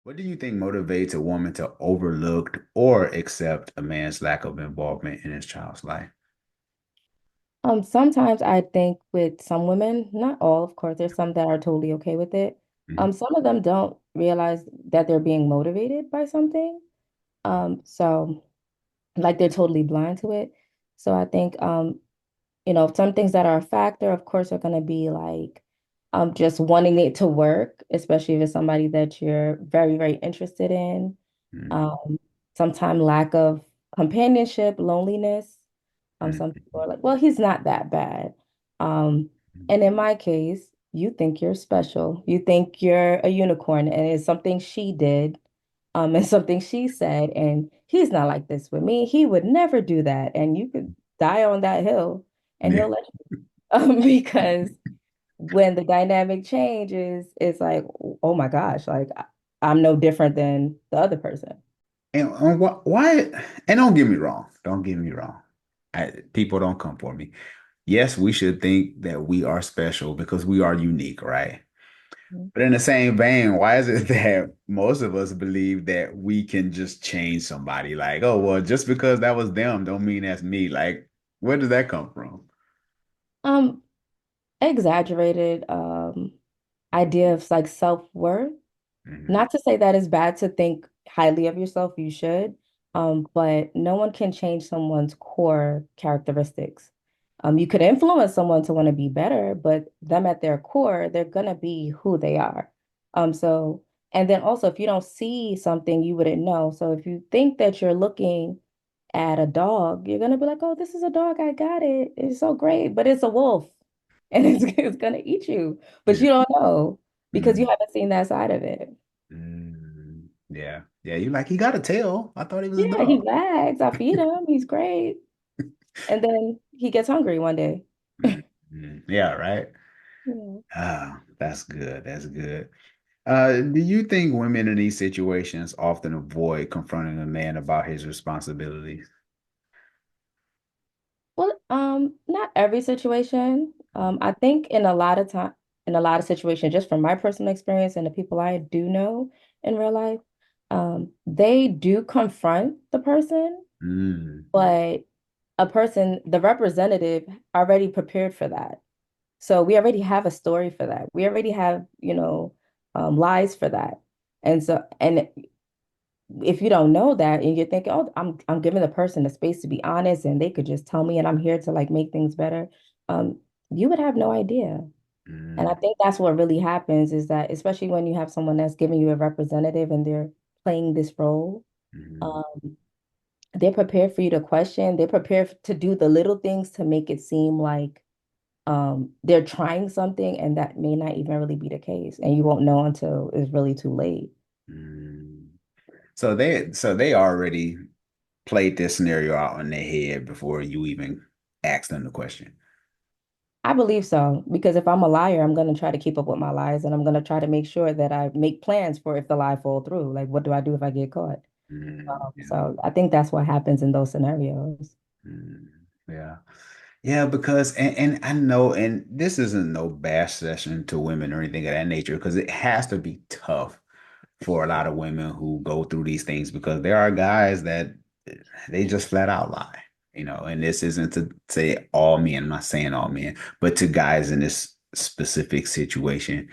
What do you think motivates a woman to overlook or accept a man's lack of involvement in his child's life? Sometimes I think with some women, not all, of course, there's some that are totally okay with it. Mhm. Some of them don't realize that they're being motivated by something. So like they're totally blind to it. So I think some things that are a factor, of course, are gonna be like just wanting it to work, especially if it's somebody that you're very, very interested in. Mhm. Um, Sometimes lack of companionship, loneliness. Some Mhm. people are like, well, he's not that bad. Um, Mhm. and in my case, you think you're special. You think you're a unicorn, and it's something she did, and something she said, and he's not like this with me. He would never do that. And you could die on that hill, and Yeah. he'll let you, because when the dynamic changes, it's like, oh my gosh, like I'm no different than the other person. And why? And don't get me wrong. Don't get me wrong. People don't come for me. Yes, we should think that we are special because we are unique, right? But in the same vein, why is it that most of us believe that we can just change somebody? Like, oh, well, just because that was them don't mean that's me. Like, where does that come from? Um, Exaggerated idea of like self-worth. Mhm. Not to say that it's bad to think highly of yourself, you should. But no one can change someone's core characteristics. You could influence someone to want to be better, but them at their core, they're gonna be who they are. So, and then also if you don't see something, you wouldn't know. So if you think that you're looking at a dog, you're gonna be like, oh, this is a dog, I got it. It's so great, but it's a wolf and it's gonna eat you. But Yeah. you don't know because you Mhm. haven't seen that side of it. Yeah. Yeah. You like, he got a tail. I thought he was a Yeah, he dog. wags. I feed him. He's great. And then he gets hungry one day. Mhm. Yeah, right. Yeah. Ah, that's good. That's good. Do you think women in these situations often avoid confronting a man about his responsibilities? Well, not every situation. I think in a lot of situations, just from my personal experience and the people I do know in real life, they do confront the person, Mm, but the representative, already prepared for that. So we already have a story for that. We already have, lies for that. And if you don't know that and you're thinking, oh, I'm giving the person the space to be honest and they could just tell me and I'm here to like make things better, um, you would have no idea. And I mm, think that's what really happens is that, especially when you have someone that's giving you a representative and they're playing this role, mm, um, they're prepared for you to question, they're prepared to do the little things to make it seem like they're trying something and that may not even really be the case. And you won't know until it's really too late. mm. So they already played this scenario out in their head before you even asked them the question. I believe so, because if I'm a liar, I'm going to try to keep up with my lies and I'm going to try to make sure that I make plans for if the lie fall through. Like, what do I do if I get caught? Yeah. So I think that's what happens in those scenarios. Mm, yeah. Yeah, because and I know, and this isn't no bash session to women or anything of that nature, because it has to be tough for a lot of women who go through these things because there are guys that they just flat out lie, and this isn't to say all men, I'm not saying all men, but to guys in this specific situation.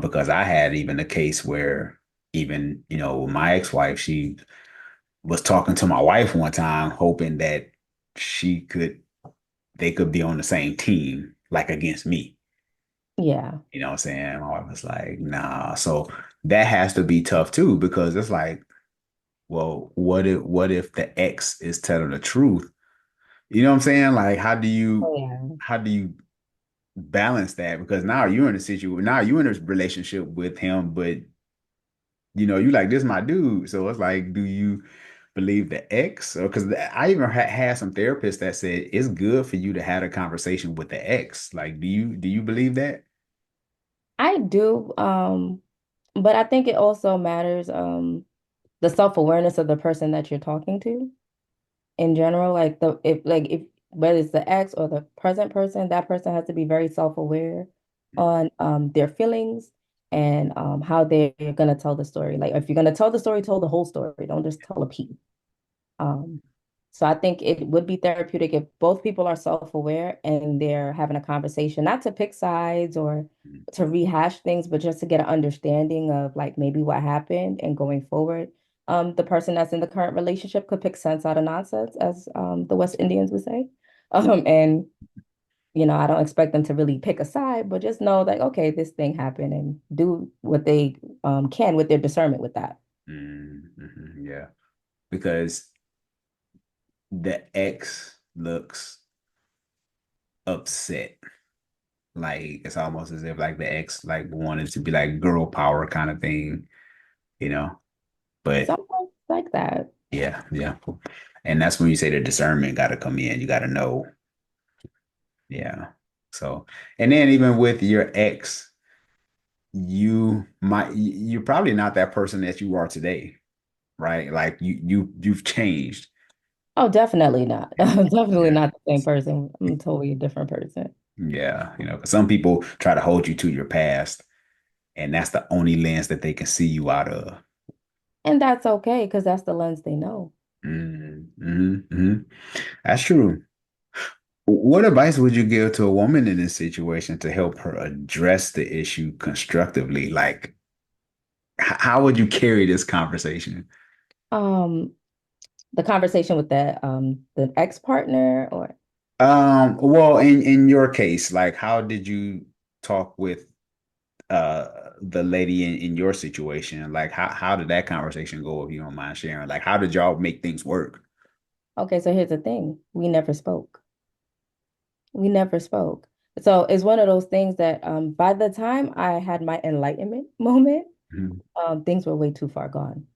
Because I had even a case where even, my ex-wife, she was talking to my wife one time, hoping that she could they could be on the same team, like against me. Yeah. You know what I'm saying? My wife was like, nah. So that has to be tough too, because it's like, well, what if the ex is telling the truth? You know what I'm saying? Like, how do you Oh, yeah. how do you balance that? Because now you're in a relationship with him, but you like, this my dude. So it's like, do you believe the ex? Or because I even had some therapists that said it's good for you to have a conversation with the ex. Like, do you believe that? I do. But I think it also matters, the self-awareness of the person that you're talking to in general. Like if whether it's the ex or the present person, that person has to be very self-aware on their feelings and how they're going to tell the story. Like if you're going to tell the story, tell the whole story. Don't just tell a piece. Um, so I think it would be therapeutic if both people are self-aware and they're having a conversation, not to pick sides or to rehash things, but just to get an understanding of like maybe what happened and going forward. The person that's in the current relationship could pick sense out of nonsense, as the West Indians would say. And I don't expect them to really pick a side, but just know that okay, this thing happened and do what they can with their discernment with that. Yeah, because the ex looks upset. Like it's almost as if like the ex like wanted to be like girl power kind of thing, you know. But Something like that. yeah, yeah. And that's when you say the discernment got to come in. You got to know. Yeah. So, and then even with your ex, you're probably not that person that you are today, right? Like you've changed. Oh, definitely not. Definitely Yeah. not the same person. I'm a totally different person. Yeah, 'cause some people try to hold you to your past, and that's the only lens that they can see you out of. And that's okay because that's the lens they know. Mm. That's true. What advice would you give to a woman in this situation to help her address the issue constructively? Like, how would you carry this conversation? Um, the conversation with the ex-partner or Well, in your case, like, how did you talk with the lady in your situation? Like, how did that conversation go, if you don't mind sharing? Like, how did y'all make things work? okay, so here's the thing. We never spoke. We never spoke. So it's one of those things that by the time I had my enlightenment moment, Mhm. things were way too far gone.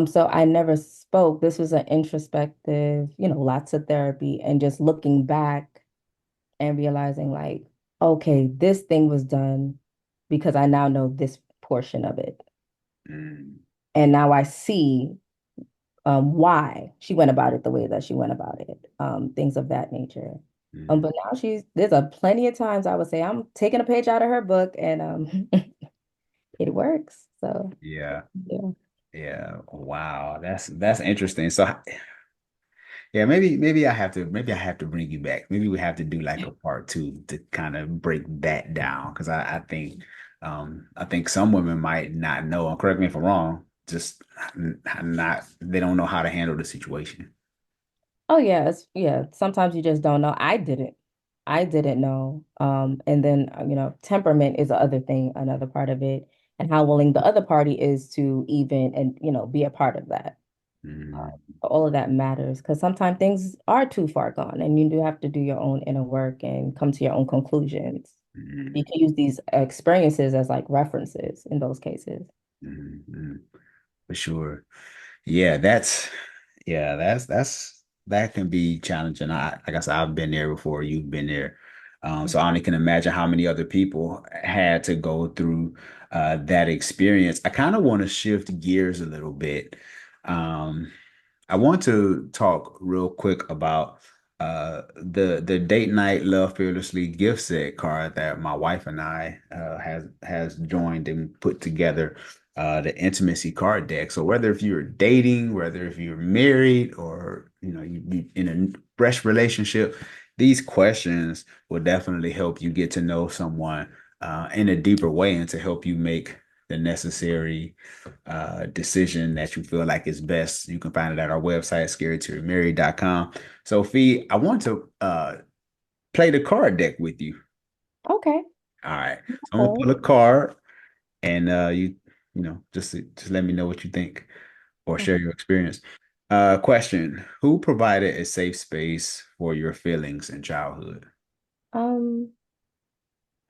So I never spoke. This was an introspective, lots of therapy and just looking back and realizing like, okay, this thing was done because I now know this portion of it. Mm, And now I see why she went about it the way that she went about it, things of that nature. mm. But now there's a plenty of times I would say I'm taking a page out of her book and it works. So Yeah, yeah. yeah. Wow, that's interesting. So yeah, maybe I have to bring you back. Maybe we have to do like a part two to kind of break that down because I think some women might not know, and correct me if I'm wrong, just not they don't know how to handle the situation. Oh yeah, yeah. Sometimes you just don't know. I didn't. I didn't know. And then temperament is the other thing, another part of it, and how willing the other party is to even and be a part of that. Mm, All of that matters because sometimes things are too far gone, and you do have to do your own inner work and come to your own conclusions. You mm, can use these experiences as like references in those cases. mm. For sure. Yeah, that can be challenging. Like I said, I've been there before. You've been there. So I only can imagine how many other people had to go through that experience. I kind of want to shift gears a little bit. Um, I want to talk real quick about the date night love fearlessly gift set card that my wife and I has joined and put together the intimacy card deck. So whether if you're dating, whether if you're married or you in a fresh relationship, these questions will definitely help you get to know someone in a deeper way and to help you make the necessary decision that you feel like is best. You can find it at our website, scaredtoremarry.com. So, Fee, I want to play the card deck with you. Okay. All right. So I'm gonna Cool. pull a card and just let me know what you think or share your experience. Question: Who provided a safe space for your feelings in childhood? Um,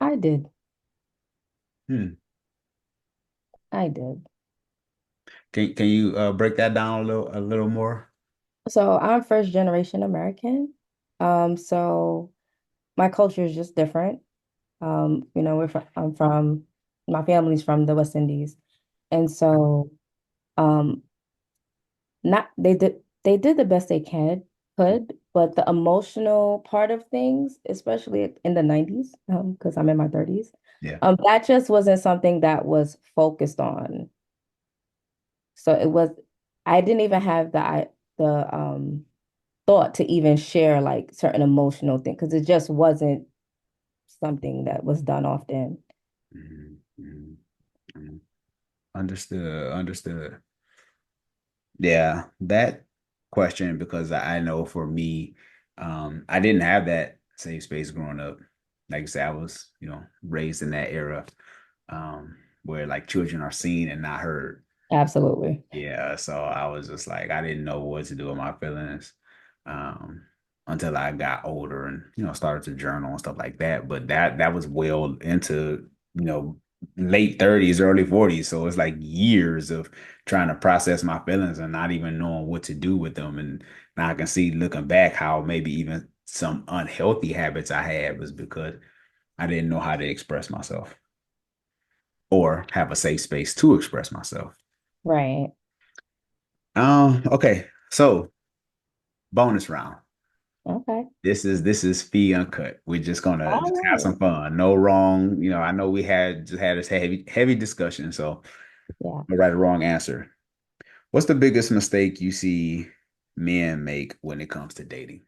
I did. Hmm. I did. Can you break that down a little more? So I'm first generation American. So my culture is just different. I'm from my family's from the West Indies. And so um not they did the best they could, but the emotional part of things, especially in the 90s, because I'm in my 30s, Yeah. That just wasn't something that was focused on. So it was, I didn't even have the thought to even share like certain emotional things because it just wasn't something that was done often. Mhm, mhm, mhm. Understood. Understood. Yeah, that question, because I know for me, I didn't have that safe space growing up. Like I said, I was, raised in that era, where like children are seen and not heard. Absolutely. Yeah, so I was just like, I didn't know what to do with my feelings, um, until I got older and started to journal and stuff like that. But that was well into late 30s, early 40s, so it's like years of trying to process my feelings and not even knowing what to do with them. And now I can see, looking back, how maybe even some unhealthy habits I had was because I didn't know how to express myself or have a safe space to express myself. Right. Okay, so bonus round. Okay. This is fee uncut. We're just gonna just have All some fun. No wrong. I know we had this heavy discussion, so right. Yeah. no right or wrong answer. What's the biggest mistake you see men make when it comes to dating?